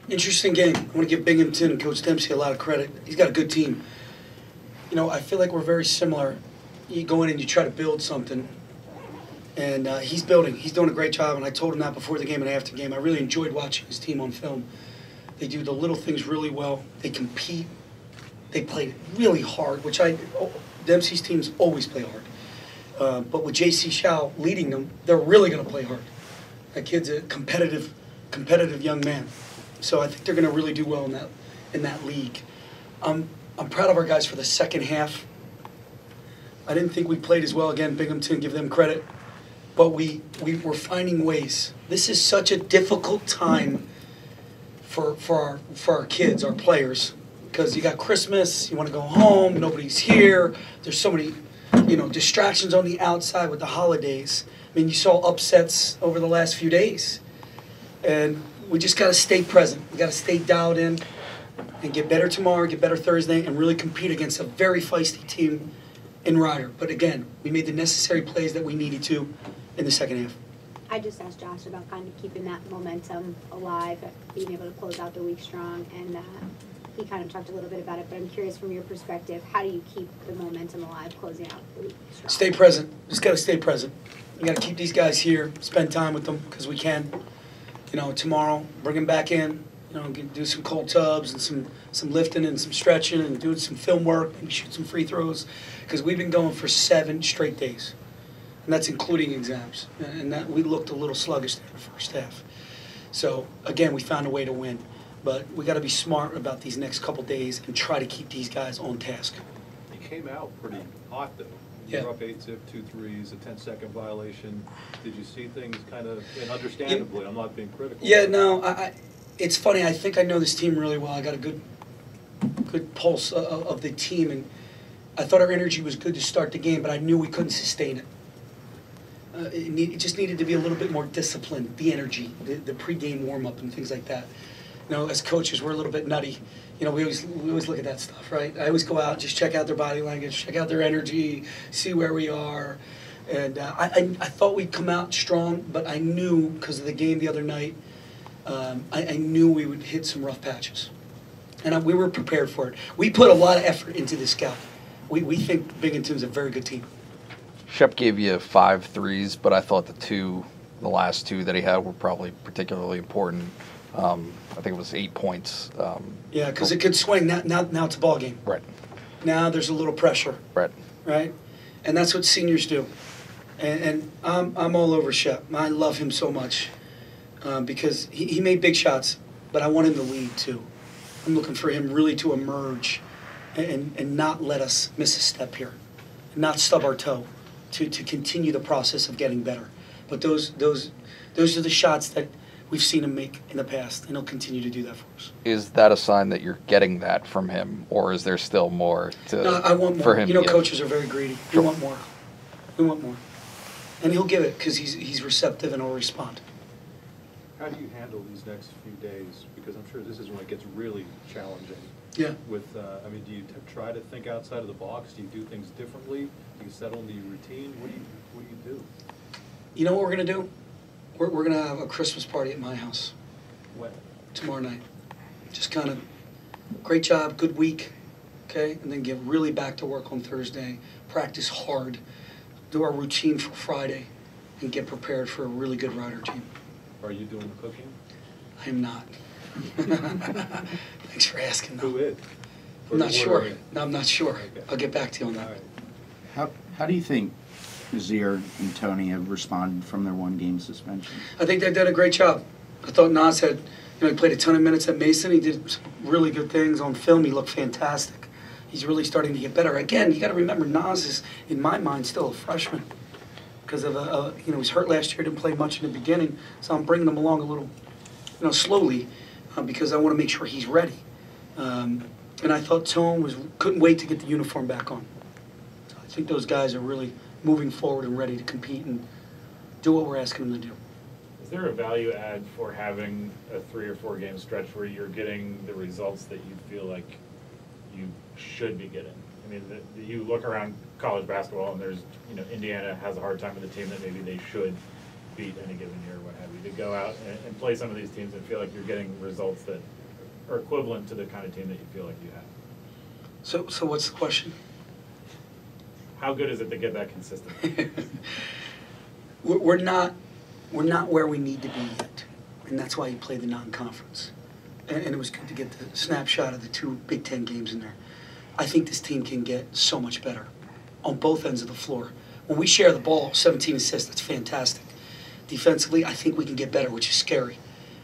Interesting game. I want to give Binghamton and Coach Dempsey a lot of credit. He's got a good team. You know, I feel like we're very similar. You go in and you try to build something, and he's building. He's doing a great job, and I told him that before the game and after the game. I really enjoyed watching his team on film. They do the little things really well. They compete. They play really hard, which Dempsey's teams always play hard. But with J.C. Shao leading them, they're really going to play hard. That kid's a competitive young man. So I think they're going to really do well in that league. I'm proud of our guys for the second half. I didn't think we played as well. Again, Binghamton, give them credit. But we were finding ways. This is such a difficult time for our kids, our players, because you got Christmas, you want to go home, nobody's here. There's so many, distractions on the outside with the holidays. I mean, you saw upsets over the last few days. And we just got to stay present. We got to stay dialed in and get better tomorrow, get better Thursday, and really compete against a very feisty team in Ryder. But again, we made the necessary plays that we needed to in the second half. I just asked Josh about kind of keeping that momentum alive, being able to close out the week strong, and he kind of talked a little bit about it, but I'm curious from your perspective, how do you keep the momentum alive closing out the week strong? Stay present. Just got to stay present. We got to keep these guys here, spend time with them because we can. Tomorrow, bring them back in, do some cold tubs and some lifting and some stretching and doing some film work, maybe shoot some free throws, because we've been going for 7 straight days, and that's including exams, and that we looked a little sluggish there in the first half. So, again, we found a way to win, but we got to be smart about these next couple days and try to keep these guys on task. You came out pretty hot, though. Yeah. You're up 8-zip, 2 threes, a 10-second violation. Did you see things kind of, and understandably, I'm not being critical. Yeah, no, it's funny. I think I know this team really well. I got a good pulse of the team, and I thought our energy was good to start the game, but I knew we couldn't sustain it. It just needed to be a little bit more disciplined, the energy, the pregame warm-up and things like that. As coaches, we're a little bit nutty. We always look at that stuff, right? I always go out, just check out their body language, check out their energy, see where we are. And I thought we'd come out strong, but I knew, because of the game the other night, I knew we would hit some rough patches. And we were prepared for it. We put a lot of effort into this scout. We think Binghamton's a very good team. Shep gave you 5 threes, but I thought the last two that he had were probably particularly important. I think it was 8 points. Yeah, because it could swing. Now it's a ball game. Right. Now there's a little pressure. Right. Right? And that's what seniors do. And I'm all over Shep. I love him so much because he made big shots, but I want him to lead too. I'm looking for him really to emerge and not let us miss a step here, not stub our toe, to continue the process of getting better. But those are the shots that we've seen him make in the past, and he'll continue to do that for us. Is that a sign that you're getting that from him, or is there still more I want more. For him? Coaches are very greedy. Sure. We want more. We want more. And he'll give it because he's receptive and will respond. How do you handle these next few days? Because I'm sure this is when it gets really challenging. Yeah. Do you try to think outside of the box? Do you do things differently? Do you settle into your routine? What do you do? You know what we're going to do? We're going to have a Christmas party at my house. When? Tomorrow night. Just kind of, great job, good week, okay? And then get really back to work on Thursday, practice hard, do our routine for Friday, and get prepared for a really good Ryder team. Are you doing the cooking? I am not. Thanks for asking, though. Who is? I'm not sure. No, I'm not sure. Okay. I'll get back to you on that. All right. How do you think Nazir and Tony have responded from their 1-game suspension? I think they've done a great job. I thought Nas had, he played a ton of minutes at Mason. He did some really good things on film. He looked fantastic. He's really starting to get better. Again, you got to remember, Nas is, in my mind, still a freshman because of he was hurt last year, didn't play much in the beginning. So I'm bringing him along a little, slowly because I want to make sure he's ready. And I thought Tone couldn't wait to get the uniform back on. So I think those guys are really moving forward and ready to compete and do what we're asking them to do. Is there a value add for having a 3 or 4 game stretch where you're getting the results that you feel like you should be getting? I mean, you look around college basketball and there's, Indiana has a hard time with a team that maybe they should beat any given year, what have you, to go out and play some of these teams and feel like you're getting results that are equivalent to the kind of team that you feel like you have? So what's the question? How good is it to get that consistent? We're not where we need to be yet, and that's why you play the non-conference. And it was good to get the snapshot of the 2 Big Ten games in there. I think this team can get so much better on both ends of the floor. When we share the ball, 17 assists, that's fantastic. Defensively, I think we can get better, which is scary.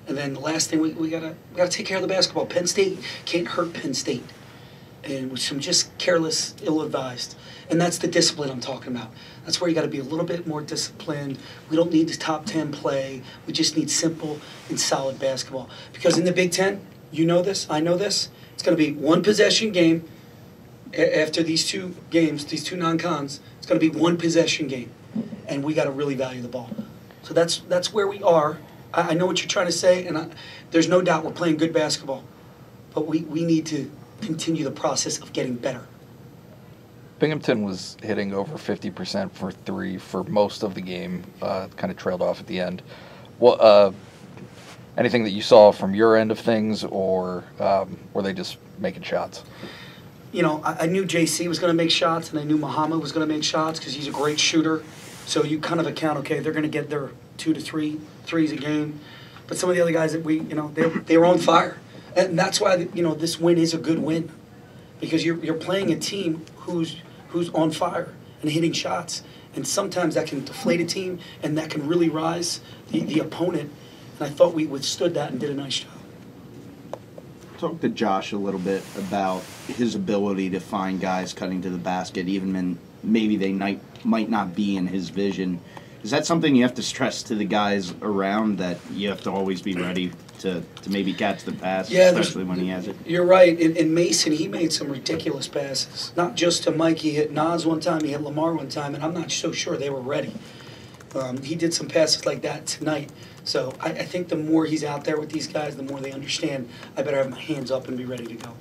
And then the last thing, we gotta take care of the basketball. Penn State can't hurt Penn State, and with some just careless, ill-advised. And that's the discipline I'm talking about. That's where you got to be a little bit more disciplined. We don't need the top 10 play. We just need simple and solid basketball. Because in the Big Ten, you know this, I know this, it's going to be 1 possession game. After these 2 games, these 2 non-cons, it's going to be 1 possession game. And we got to really value the ball. So that's where we are. I know what you're trying to say, and there's no doubt we're playing good basketball. But we need to continue the process of getting better. Binghamton was hitting over 50% for 3 for most of the game, kind of trailed off at the end. Well, anything that you saw from your end of things, or were they just making shots? You know, I knew JC was going to make shots, and I knew Muhammad was going to make shots because he's a great shooter. So you kind of account, okay, they're going to get their 2 to 3 threes a game. But some of the other guys that they were on fire. And that's why, this win is a good win. Because you're playing a team who's on fire and hitting shots. And sometimes that can deflate a team, and that can really rise the opponent. And I thought we withstood that and did a nice job. Talk to Josh a little bit about his ability to find guys cutting to the basket, even when maybe they might not be in his vision. Is that something you have to stress to the guys around, that you have to always be ready to maybe catch the pass, especially when he has it? You're right. In Mason, he made some ridiculous passes. Not just to Mike. He hit Nas one time, he hit Lamar one time, and I'm not so sure they were ready. He did some passes like that tonight. So I think the more he's out there with these guys, the more they understand, I better have my hands up and be ready to go.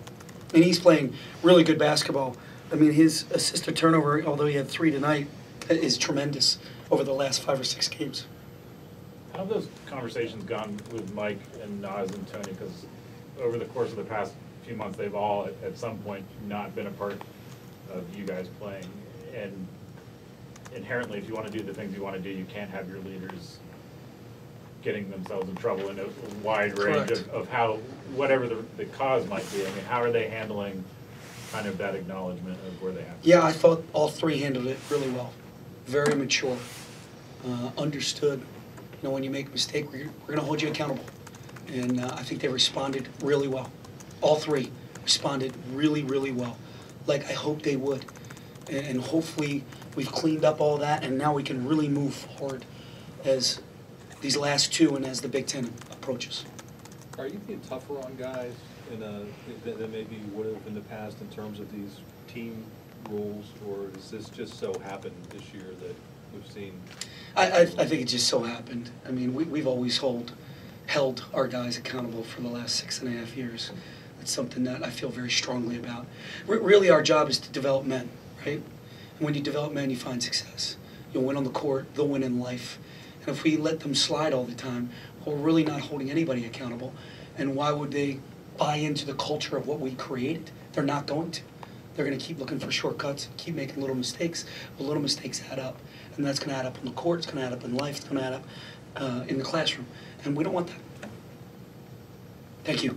And he's playing really good basketball. I mean, his assist to turnover, although he had 3 tonight, is tremendous over the last 5 or 6 games. How have those conversations gone with Mike and Nas and Tony? Because over the course of the past few months, they've all, at some point, not been a part of you guys playing. And inherently, if you want to do the things you want to do, you can't have your leaders getting themselves in trouble in a wide range of how, whatever the cause might be. I mean, how are they handling kind of that acknowledgement of where they have to? Yeah, I thought all 3 handled it really well. Very mature. Understood. When you make a mistake, we're going to hold you accountable. And I think they responded really well. All 3 responded really, really well, like I hoped they would. And hopefully we've cleaned up all that, and now we can really move forward as these last 2 and as the Big Ten approaches. Are you being tougher on guys than maybe you would have in the past in terms of these team rules, or does this just so happen this year that we've seen? I think it just so happened. I mean, we've always held our guys accountable for the last 6.5 years. It's something that I feel very strongly about. Really, our job is to develop men, right? And when you develop men, you find success. You'll win on the court, they'll win in life. And if we let them slide all the time, well, we're really not holding anybody accountable. And why would they buy into the culture of what we created? They're not going to. They're going to keep looking for shortcuts, keep making little mistakes. But little mistakes add up. And that's going to add up on the court, it's going to add up in life, it's going to add up in the classroom. And we don't want that. Thank you.